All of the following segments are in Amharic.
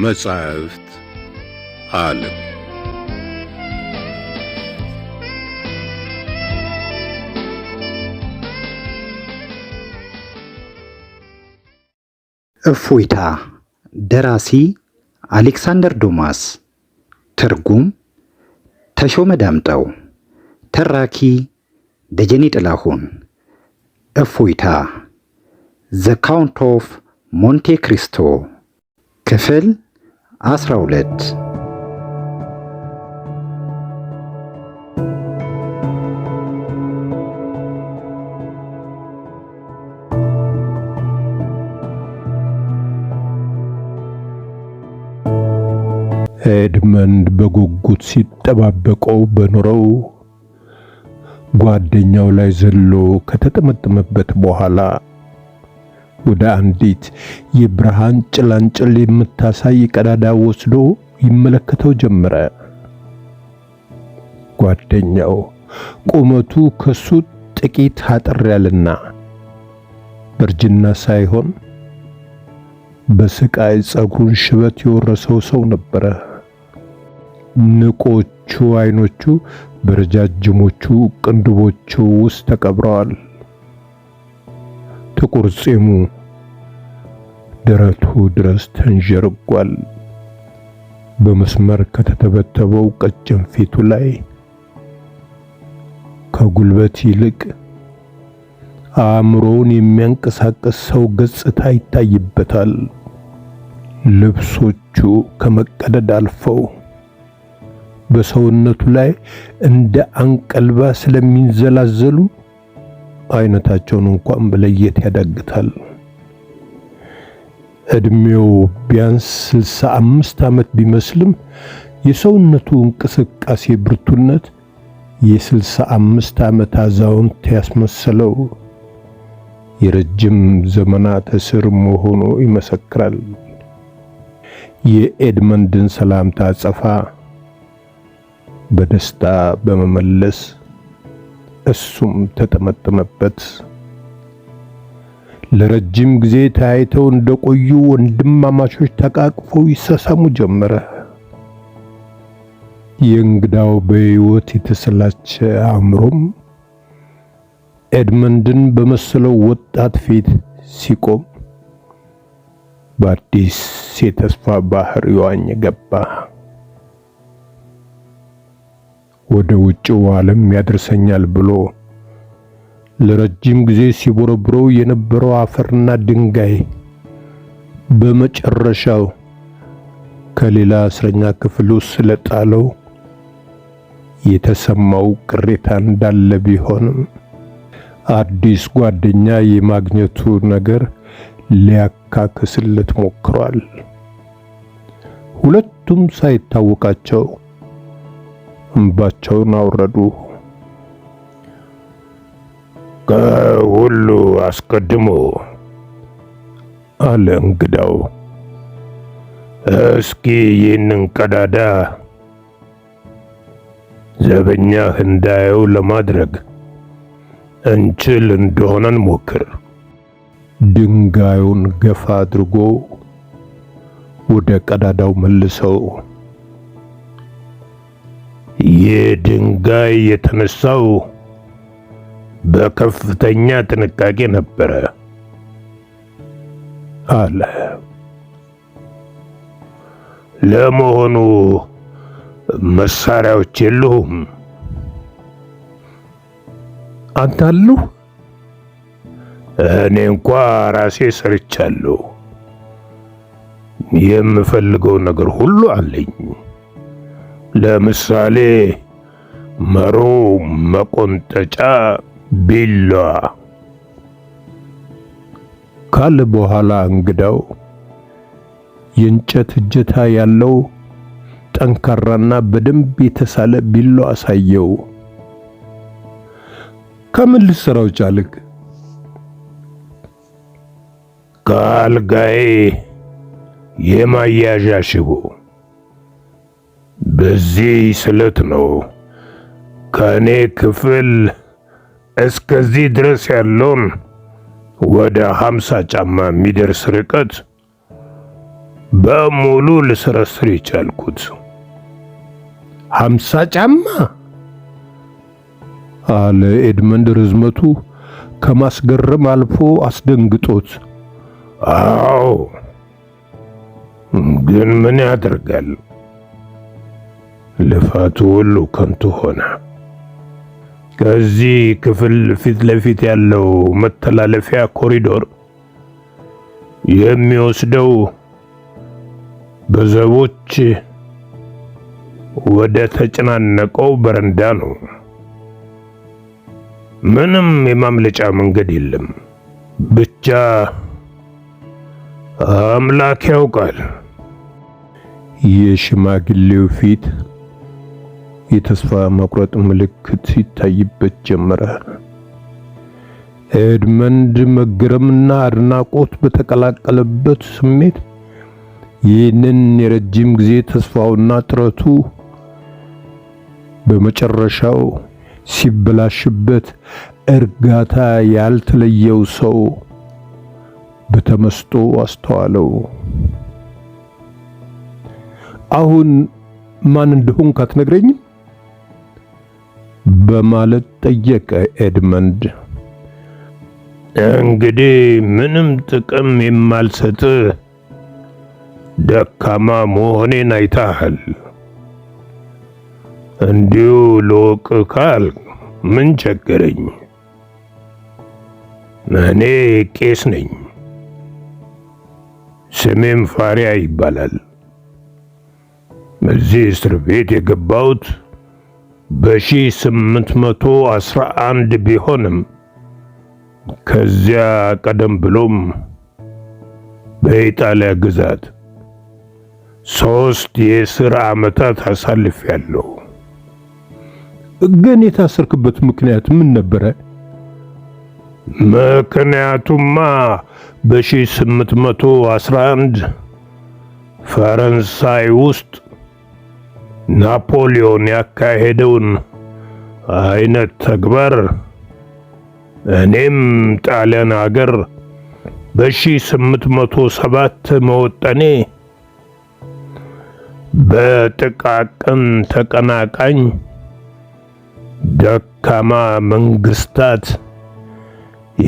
መጻሕፍት ዓለም እፎይታ ደራሲ አሌክሳንደር ዶማስ ትርጉም ተሾመ ዳምጠው ተራኪ ደጀኔ ጥላሁን እፎይታ ዘ ካውንት ኦፍ ሞንቴ ክሪስቶ ክፍል 12 ኤድመንድ በጉጉት ሲጠባበቀው በኖረው ጓደኛው ላይ ዘሎ ከተጠመጠመበት በኋላ ወደ አንዲት የብርሃን ጭላንጭል የምታሳይ ቀዳዳ ወስዶ ይመለከተው ጀመረ። ጓደኛው ቁመቱ ከሱ ጥቂት አጠር ያለና በእርጅና ሳይሆን በስቃይ ጸጉሩን ሽበት የወረሰው ሰው ነበረ። ንቆቹ አይኖቹ በረጃጅሞቹ ቅንድቦቹ ውስጥ ተቀብረዋል። ጥቁር ጺሙ ደረቱ ድረስ ተንዠርጓል። በመስመር ከተተበተበው ቀጭን ፊቱ ላይ ከጉልበት ይልቅ አእምሮውን የሚያንቀሳቅስ ሰው ገጽታ ይታይበታል። ልብሶቹ ከመቀደድ አልፈው በሰውነቱ ላይ እንደ አንቀልባ ስለሚንዘላዘሉ አይነታቸውን እንኳን በለየት ያዳግታል። እድሜው ቢያንስ 65 ዓመት ቢመስልም የሰውነቱ እንቅስቃሴ ብርቱነት የ65 ዓመት አዛውንት ያስመሰለው የረጅም ዘመናት እስር መሆኑ ይመሰክራል። የኤድመንድን ሰላምታ አጸፋ በደስታ በመመለስ እሱም ተጠመጠመበት። ለረጅም ጊዜ ተያይተው እንደቆዩ ወንድማማቾች ተቃቅፈው ይሳሳሙ ጀመረ። የእንግዳው በሕይወት የተሰላቸ አእምሮም ኤድመንድን በመሰለው ወጣት ፊት ሲቆም በአዲስ የተስፋ ባህር ይዋኝ ገባ። ወደ ውጭው ዓለም ያደርሰኛል ብሎ ለረጅም ጊዜ ሲቦረብረው የነበረው አፈርና ድንጋይ በመጨረሻው ከሌላ እስረኛ ክፍል ውስጥ ስለጣለው የተሰማው ቅሬታ እንዳለ ቢሆንም አዲስ ጓደኛ የማግኘቱ ነገር ሊያካክስለት ሞክሯል። ሁለቱም ሳይታወቃቸው እንባቸውን አወረዱ። ከሁሉ አስቀድሞ አለ እንግዳው፣ እስኪ ይህንን ቀዳዳ ዘበኛህ እንዳየው ለማድረግ እንችል እንደሆነ እንሞክር። ድንጋዩን ገፋ አድርጎ ወደ ቀዳዳው መልሰው። ይህ ድንጋይ የተነሳው በከፍተኛ ጥንቃቄ ነበረ አለ። ለመሆኑ መሳሪያዎች የሉም? አንተ አሉ? እኔ እንኳን ራሴ ሰርቻለሁ። የምፈልገው ነገር ሁሉ አለኝ። ለምሳሌ መሮ፣ መቆንጠጫ፣ ቢላዋ ካለ በኋላ እንግዳው የእንጨት እጀታ ያለው ጠንካራና በደንብ የተሳለ ቢላዋ አሳየው። ከምን ልሰራው ቻልክ? ከአልጋዬ የማያዣ ሽቦ። በዚህ ስለት ነው ከኔ ክፍል እስከዚህ ድረስ ያለውን ወደ 50 ጫማ የሚደርስ ርቀት በሙሉ ልሰረስር የቻልኩት 50 ጫማ አለ ኤድመንድ ርዝመቱ ከማስገረም አልፎ አስደንግጦት። አዎ፣ ግን ምን ያደርጋል፣ ልፋቱ ሁሉ ከንቱ ሆነ። ከዚህ ክፍል ፊት ለፊት ያለው መተላለፊያ ኮሪዶር የሚወስደው በዘቦች ወደ ተጨናነቀው በረንዳ ነው። ምንም የማምለጫ መንገድ የለም። ብቻ አምላክ ያውቃል። የሽማግሌው ፊት የተስፋ መቁረጥ ምልክት ይታይበት ጀመረ። ኤድመንድ መገረምና አድናቆት በተቀላቀለበት ስሜት ይህንን የረጅም ጊዜ ተስፋውና ጥረቱ በመጨረሻው ሲበላሽበት እርጋታ ያልተለየው ሰው በተመስጦ አስተዋለው። አሁን ማን እንደሆንክ አትነግረኝም? በማለት ጠየቀ ኤድመንድ። እንግዲህ ምንም ጥቅም የማልሰጥ ደካማ መሆኔን አይተሃል። እንዲሁ ልወቅ ካል ምን ቸገረኝ? እኔ ቄስ ነኝ። ስሜም ፋሪያ ይባላል። እዚህ እስር ቤት የገባሁት በ1811 ቢሆንም ከዚያ ቀደም ብሎም በኢጣሊያ ግዛት 3 የእስር ዓመታት አሳልፌያለሁ። ግን የታሰርክበት ምክንያት ምን ነበረ? ምክንያቱማ በ1811 ፈረንሳይ ውስጥ ናፖሊዮን ያካሄደውን አይነት ተግባር እኔም ጣሊያን ሀገር በ1807 መወጠኔ በጥቃቅን ተቀናቃኝ ደካማ መንግስታት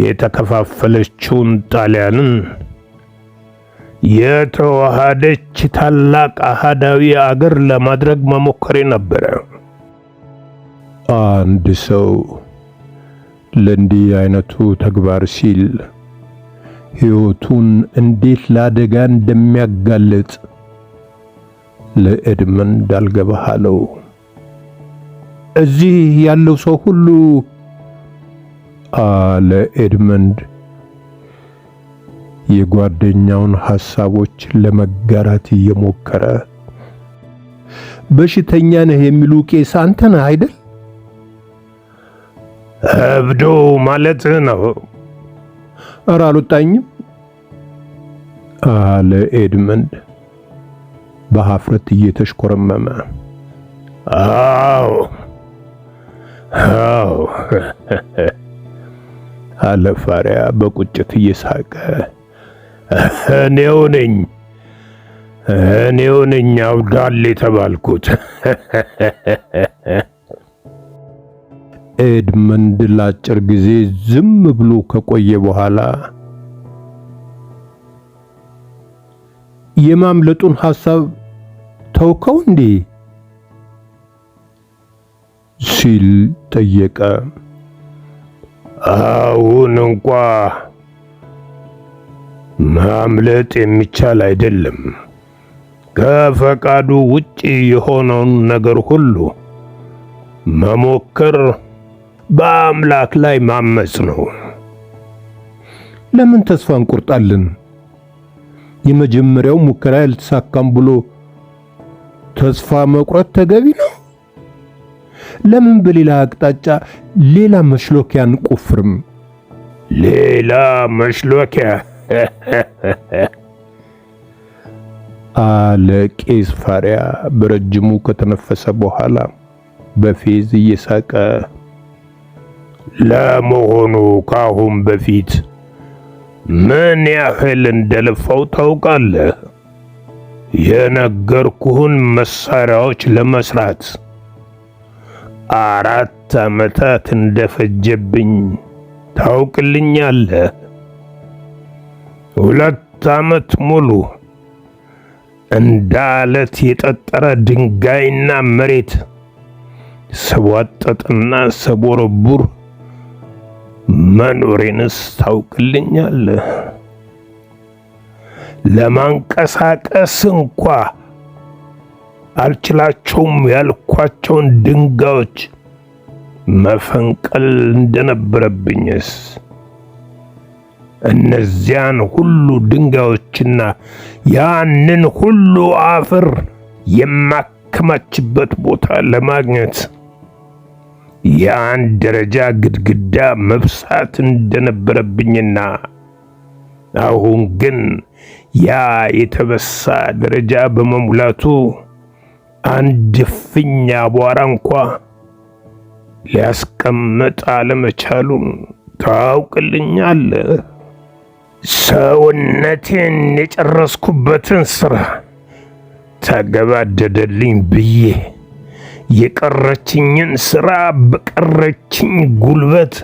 የተከፋፈለችውን ጣሊያንን የተዋሃደች ታላቅ አሃዳዊ አገር ለማድረግ መሞከሬ ነበረ። አንድ ሰው ለእንዲህ አይነቱ ተግባር ሲል ሕይወቱን እንዴት ለአደጋ እንደሚያጋልጥ ለኤድመንድ አልገባህ አለው። እዚህ ያለው ሰው ሁሉ አለ ኤድመንድ የጓደኛውን ሐሳቦች ለመጋራት እየሞከረ። በሽተኛ ነህ የሚሉ ቄስ አንተ ነህ አይደል? እብዶ ማለት ነው። ኧረ አልወጣኝም አለ ኤድመንድ በሐፍረት እየተሽኮረመመ። አዎ አለ ፋሪያ በቁጭት እየሳቀ። እኔው ነኝ አውዳል የተባልኩት። ኤድመንድ ለአጭር ጊዜ ዝም ብሎ ከቆየ በኋላ የማምለጡን ሐሳብ ተውከው እንዴ ሲል ጠየቀ። አሁን እንኳ ማምለጥ የሚቻል አይደለም። ከፈቃዱ ውጪ የሆነውን ነገር ሁሉ መሞከር በአምላክ ላይ ማመጽ ነው። ለምን ተስፋ እንቆርጣለን? የመጀመሪያው ሙከራ ያልተሳካም ብሎ ተስፋ መቁረጥ ተገቢ ነው? ለምን በሌላ አቅጣጫ ሌላ መሽሎኪያ አንቆፍርም? ሌላ መሽሎኪያ አለ ቄስ ፋሪያ በረጅሙ ከተነፈሰ በኋላ በፌዝ እየሳቀ። ለመሆኑ ካሁን በፊት ምን ያህል እንደለፋው ታውቃለህ? የነገርኩህን መሳሪያዎች ለመስራት 4 ዓመታት እንደፈጀብኝ ታውቅልኛለህ። 2 ዓመት ሙሉ እንዳለት የጠጠረ ድንጋይና መሬት ስቧጠጥና ስቦረቡር መኖሬንስ ታውቅልኛለህ። ለማንቀሳቀስ እንኳ አልችላቸውም ያልኳቸውን ድንጋዮች መፈንቀል እንደነበረብኝስ እነዚያን ሁሉ ድንጋዮችና ያንን ሁሉ አፈር የማከማችበት ቦታ ለማግኘት ያን ደረጃ ግድግዳ መብሳት እንደነበረብኝና አሁን ግን ያ የተበሳ ደረጃ በመሙላቱ አንድ ፍኝ አቧራ እንኳ ሊያስቀምጥ አለመቻሉን ታውቅልኛለህ። ሰውነቴን የጨረስኩበትን ሥራ ተገባደደልኝ ብዬ የቀረችኝን ሥራ በቀረችኝ ጉልበት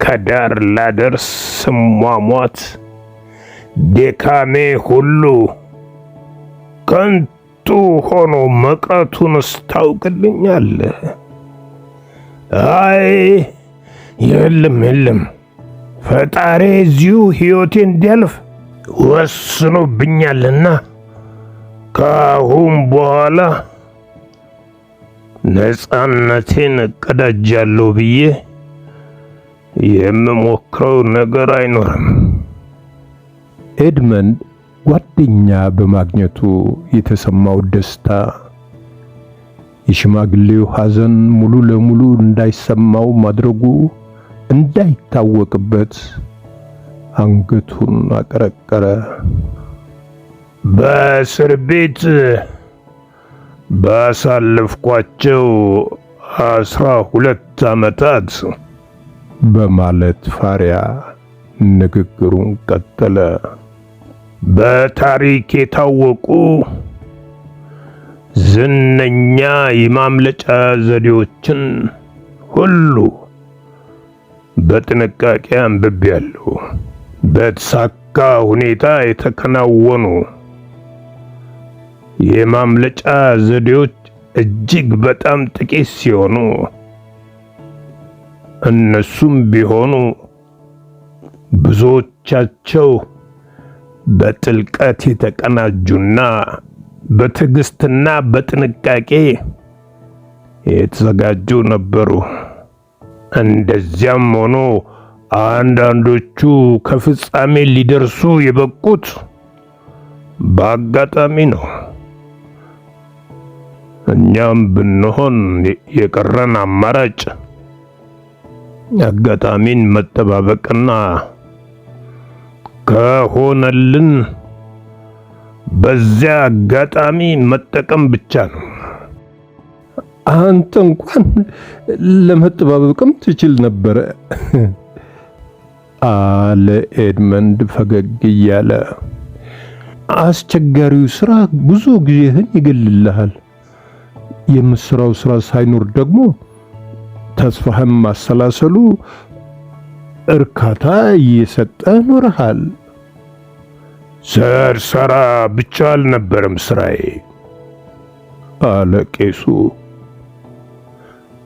ከዳር ላደርስ ስሟሟት ድካሜ ሁሉ ከንቱ ሆኖ መቅረቱንስ ታውቅልኛለህ። አይ የለም፣ ፈጣሪ እዚሁ ሕይወቴ እንዲያልፍ ወስኖብኛልና ከአሁን በኋላ ነፃነቴን እቀዳጃለሁ ብዬ የምሞክረው ነገር አይኖርም። ኤድመንድ ጓደኛ በማግኘቱ የተሰማው ደስታ የሽማግሌው ሐዘን ሙሉ ለሙሉ እንዳይሰማው ማድረጉ እንዳይታወቅበት አንገቱን አቀረቀረ። በእስር ቤት ባሳለፍኳቸው 12 ዓመታት በማለት ፋሪያ ንግግሩን ቀጠለ። በታሪክ የታወቁ ዝነኛ የማምለጫ ዘዴዎችን ሁሉ በጥንቃቄ አንብቤያለሁ። በተሳካ ሁኔታ የተከናወኑ የማምለጫ ዘዴዎች እጅግ በጣም ጥቂት ሲሆኑ እነሱም ቢሆኑ ብዙዎቻቸው በጥልቀት የተቀናጁና በትዕግስትና በጥንቃቄ የተዘጋጁ ነበሩ። እንደዚያም ሆኖ አንዳንዶቹ ከፍጻሜ ሊደርሱ የበቁት በአጋጣሚ ነው። እኛም ብንሆን የቀረን አማራጭ አጋጣሚን መጠባበቅና ከሆነልን በዚያ አጋጣሚ መጠቀም ብቻ ነው። አንተ እንኳን ለመጠባበቅም ትችል ነበር አለ ኤድመንድ ፈገግ እያለ። አስቸጋሪው ስራ ብዙ ጊዜህን ይገልልሃል። የምስራው ስራ ሳይኖር ደግሞ ተስፋህም ማሰላሰሉ እርካታ እየሰጠ ኖርሃል። ስራ ብቻ አልነበረም ስራዬ አለ ቄሱ።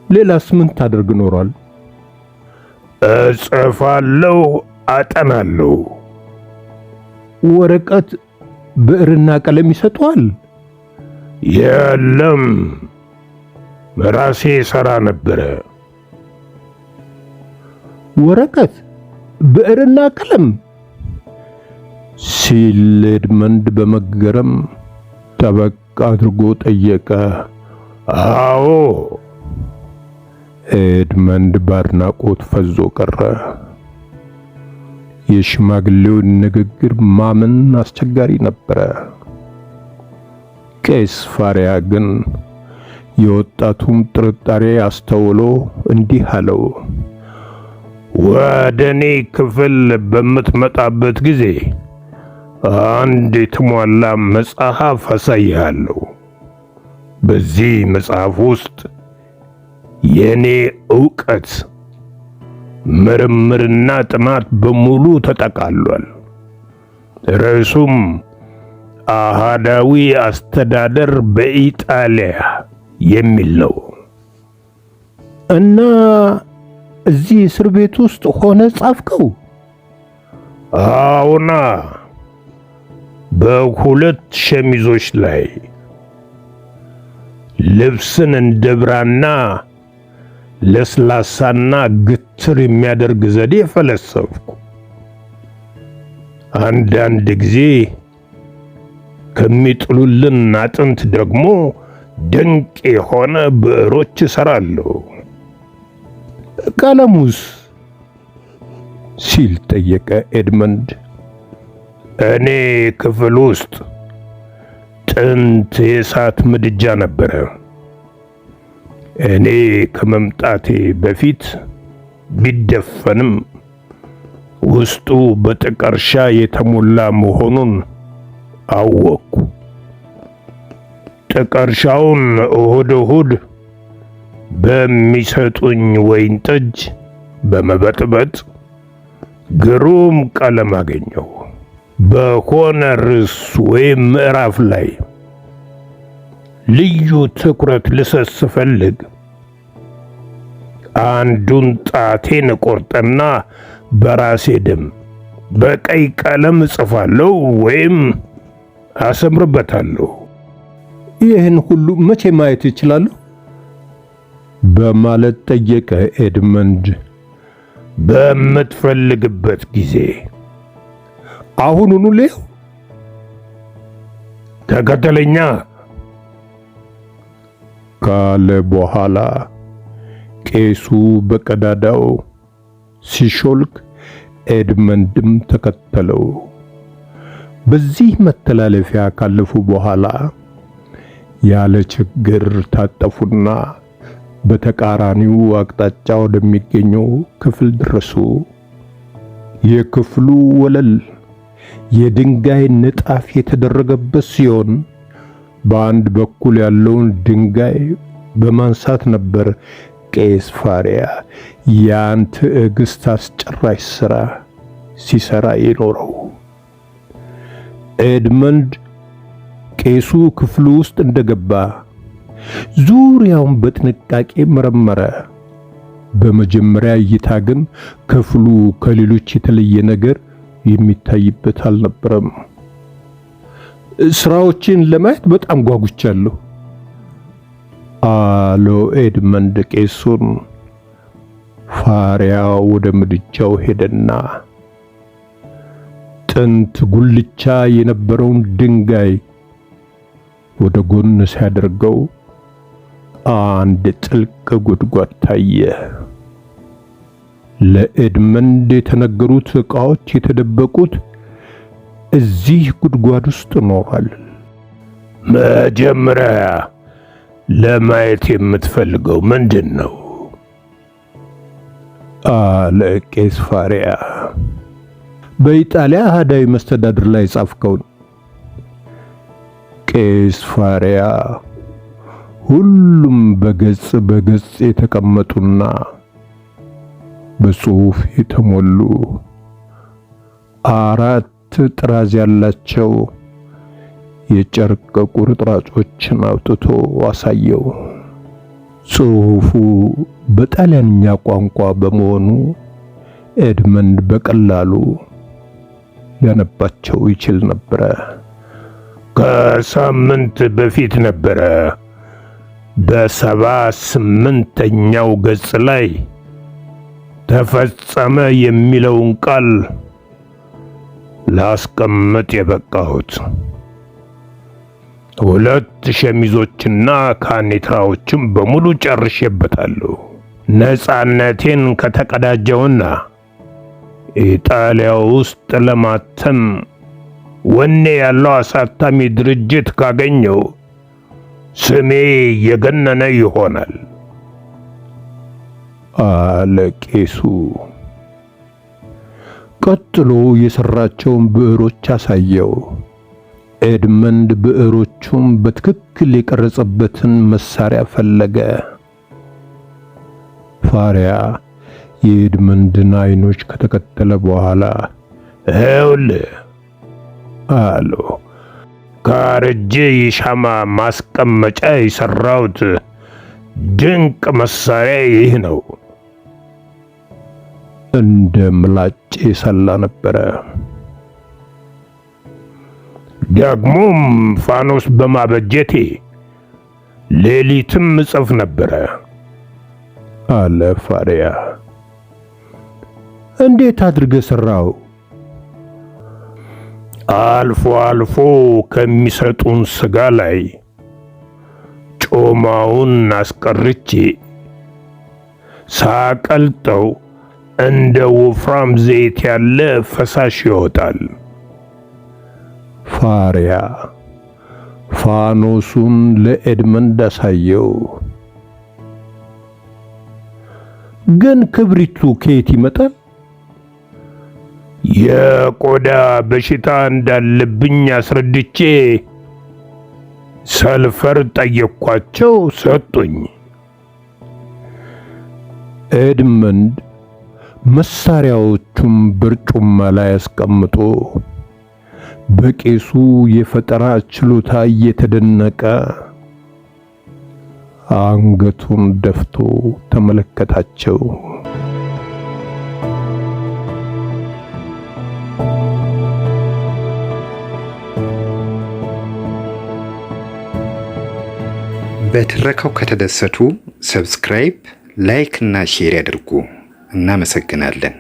ሌላስ ምን ታደርግ ኖሯል? እጽፋለሁ፣ አጠናለሁ። ወረቀት፣ ብዕርና ቀለም ይሰጠዋል? የለም፣ ራሴ ሰራ ነበረ። ወረቀት፣ ብዕርና ቀለም ሲል ኤድመንድ በመገረም ጠበቅ አድርጎ ጠየቀ። አዎ። ኤድመንድ ባድናቆት ፈዞ ቀረ። የሽማግሌውን ንግግር ማመን አስቸጋሪ ነበረ። ቄስ ፋሪያ ግን የወጣቱም ጥርጣሬ አስተውሎ እንዲህ አለው። ወደ እኔ ክፍል በምትመጣበት ጊዜ አንድ የተሟላ መጽሐፍ አሳይሃለሁ። በዚህ መጽሐፍ ውስጥ የኔ ዕውቀት ምርምርና ጥናት በሙሉ ተጠቃሏል። ርዕሱም አሃዳዊ አስተዳደር በኢጣሊያ የሚል ነው። እና እዚህ እስር ቤት ውስጥ ሆነ ጻፍከው? አዎና፣ በሁለት ሸሚዞች ላይ ልብስን እንደ ብራና ለስላሳና ግትር የሚያደርግ ዘዴ ፈለሰፍኩ። አንዳንድ ጊዜ ከሚጥሉልን አጥንት ደግሞ ድንቅ የሆነ ብዕሮች እሰራለሁ። ቀለሙስ? ሲል ጠየቀ ኤድመንድ። እኔ ክፍል ውስጥ ጥንት የእሳት ምድጃ ነበረ። እኔ ከመምጣቴ በፊት ቢደፈንም ውስጡ በጥቀርሻ የተሞላ መሆኑን አወቅኩ። ጥቀርሻውን እሁድ እሁድ በሚሰጡኝ ወይን ጠጅ በመበጥበጥ ግሩም ቀለም አገኘው። በሆነ ርዕስ ወይም ምዕራፍ ላይ ልዩ ትኩረት ልሰጥ ስፈልግ አንዱን ጣቴን ቆርጥና በራሴ ደም በቀይ ቀለም እጽፋለሁ ወይም አሰምርበታለሁ። ይህን ሁሉ መቼ ማየት ይችላለሁ? በማለት ጠየቀ ኤድመንድ። በምትፈልግበት ጊዜ። አሁኑኑ ልየው? ተከተለኛ ካለ በኋላ ቄሱ በቀዳዳው ሲሾልክ ኤድመንድም ተከተለው። በዚህ መተላለፊያ ካለፉ በኋላ ያለ ችግር ታጠፉና በተቃራኒው አቅጣጫ ወደሚገኘው ክፍል ደረሱ። የክፍሉ ወለል የድንጋይ ንጣፍ የተደረገበት ሲሆን በአንድ በኩል ያለውን ድንጋይ በማንሳት ነበር ቄስ ፋሪያ ያን ትዕግስት አስጨራሽ ሥራ ሲሰራ የኖረው። ኤድመንድ ቄሱ ክፍሉ ውስጥ እንደገባ ዙሪያውን በጥንቃቄ መረመረ። በመጀመሪያ እይታ ግን ክፍሉ ከሌሎች የተለየ ነገር የሚታይበት አልነበረም። ስራዎችን ለማየት በጣም ጓጉቻለሁ አሎ ኤድመንድ ቄሱን። ፋሪያ ወደ ምድጃው ሄደና ጥንት ጉልቻ የነበረውን ድንጋይ ወደ ጎን ሲያደርገው አንድ ጥልቅ ጉድጓድ ታየ። ለኤድመንድ የተነገሩት ዕቃዎች የተደበቁት እዚህ ጉድጓድ ውስጥ ኖሯል። መጀመሪያ ለማየት የምትፈልገው ምንድን ነው? አለ ቄስ ፋሪያ። በኢጣሊያ አህዳዊ መስተዳድር ላይ ጻፍከውን። ቄስ ፋሪያ ሁሉም በገጽ በገጽ የተቀመጡና በጽሑፍ የተሞሉ 4 ጥራዝ ያላቸው የጨርቅ ቁርጥራጮችን አውጥቶ አሳየው። ጽሑፉ በጣሊያንኛ ቋንቋ በመሆኑ ኤድመንድ በቀላሉ ሊያነባቸው ይችል ነበረ። ከሳምንት በፊት ነበረ በ78ኛው ገጽ ላይ ተፈጸመ የሚለውን ቃል ላስቀምጥ የበቃሁት። 2 ሸሚዞችና ካኔትራዎችም በሙሉ ጨርሼበታለሁ። ነፃነቴን ከተቀዳጀውና ኢጣሊያ ውስጥ ለማተም ወኔ ያለው አሳታሚ ድርጅት ካገኘው ስሜ የገነነ ይሆናል አለ ቄሱ። ቀጥሎ የሰራቸውን ብዕሮች አሳየው። ኤድመንድ ብዕሮቹን በትክክል የቀረጸበትን መሳሪያ ፈለገ። ፋሪያ የኤድመንድን አይኖች ከተከተለ በኋላ "ይኸውልህ" አለው፣ "ካረጀ የሻማ ማስቀመጫ የሰራሁት ድንቅ መሳሪያ ይህ ነው." እንደ ምላጭ የሰላ ነበረ። "ደግሞም ፋኖስ በማበጀቴ ሌሊትም እጽፍ ነበረ" አለ ፋሪያ። "እንዴት አድርገህ ሰራው?" "አልፎ አልፎ ከሚሰጡን ስጋ ላይ ጮማውን አስቀርቼ ሳቀልጠው እንደ ወፍራም ዘይት ያለ ፈሳሽ ይወጣል." ፋሪያ ፋኖሱን ለኤድመንድ አሳየው። "ግን ክብሪቱ ከየት ይመጣል?" "የቆዳ በሽታ እንዳለብኝ አስረድቼ ሰልፈር ጠየቅኳቸው፣ ሰጡኝ." ኤድመንድ መሳሪያዎቹን በርጩማ ላይ አስቀምጦ በቄሱ የፈጠራ ችሎታ እየተደነቀ አንገቱን ደፍቶ ተመለከታቸው። በትረካው ከተደሰቱ ሰብስክራይብ፣ ላይክ እና ሼር ያድርጉ። እናመሰግናለን።